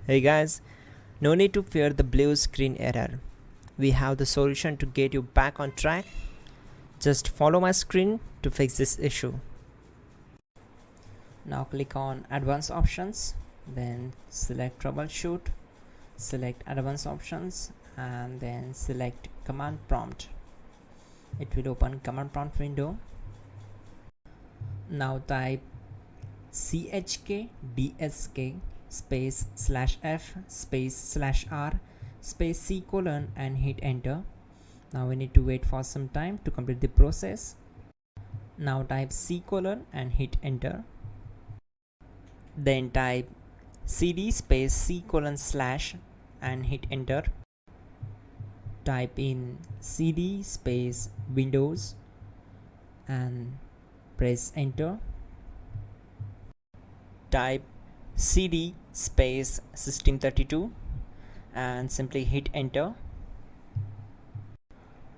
Hey guys, no need to fear the blue screen error. We have the solution to get you back on track. Just follow my screen to fix this issue. Now click on Advanced Options, then select Troubleshoot, select Advanced Options, and then select Command Prompt. It will open Command Prompt window. Now type chkdsk space /f space /r space c colon and hit enter. Now we need to wait for some time to complete the process. Now type c colon and hit enter. Then type cd space c colon / and hit enter. Type in cd space Windows and press enter. Type cd space system32 and simply hit enter.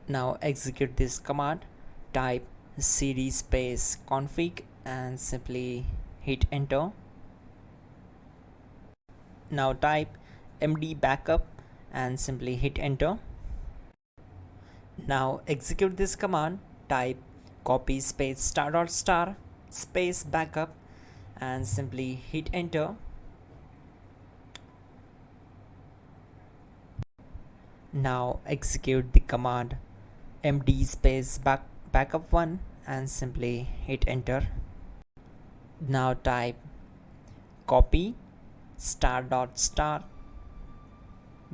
Now execute this command. Type cd space config and simply hit enter. Now type md backup and simply hit enter. Now execute this command. Type copy space ** space backup and simply hit enter. Now execute the command md space backup1 and simply hit enter. Now type copy **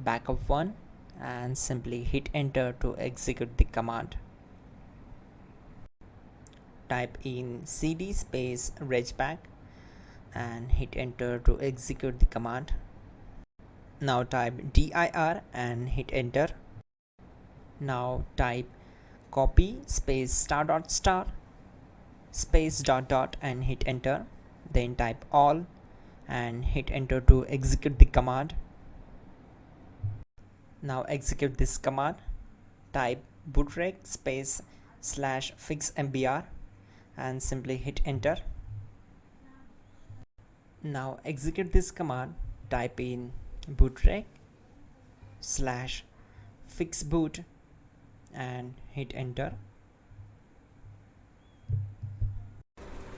backup1 and simply hit enter to execute the command. Type in cd space regback and hit enter to execute the command. Now type dir and hit enter. Now type copy space ** space .. and hit enter. Then type all and hit enter to execute the command. Now execute this command. Type bootrec space /fixmbr and simply hit enter. Now execute this command. Type in bootrec /fixboot and hit enter.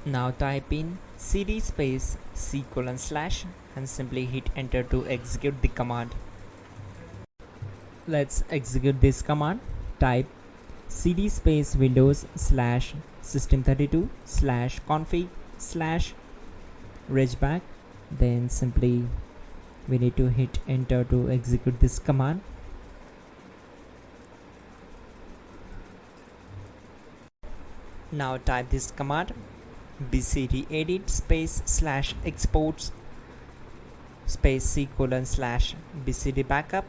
Now type in cd space c colon / and simply hit enter to execute the command. Let's execute this command. Type cd space Windows /system32 /config /regback. Then simply we need to hit enter to execute this command. Now type this command bcd edit space /exports space c colon / bcd backup.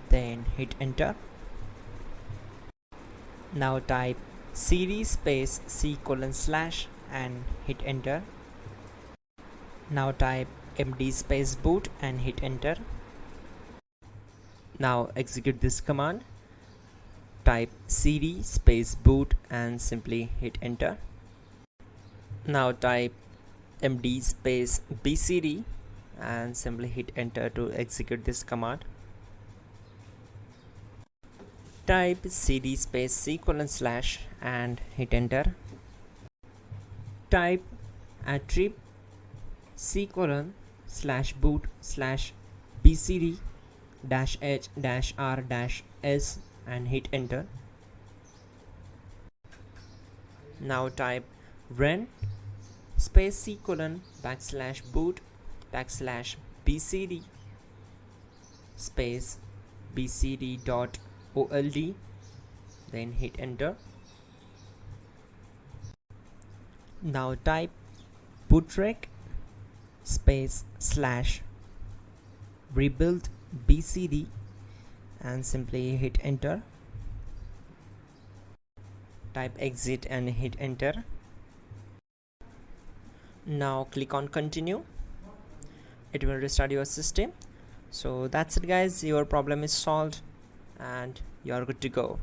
Then hit enter. Now type cd space c colon / and hit enter. Now type md space boot and hit enter. Now execute this command. Type cd space boot and simply hit enter. Now type md space bcd and simply hit enter to execute this command. Type cd space c colon / and hit enter. Type attrib c colon /boot /bcd -h -r -s and hit enter. Now type run space c colon /boot /bcd space bcd.old. Then hit enter. Now type bootrec space /rebuild bcd and simply hit enter. Type exit and hit enter. Now click on continue. It will restart your system. So that's it guys, your problem is solved and you are good to go.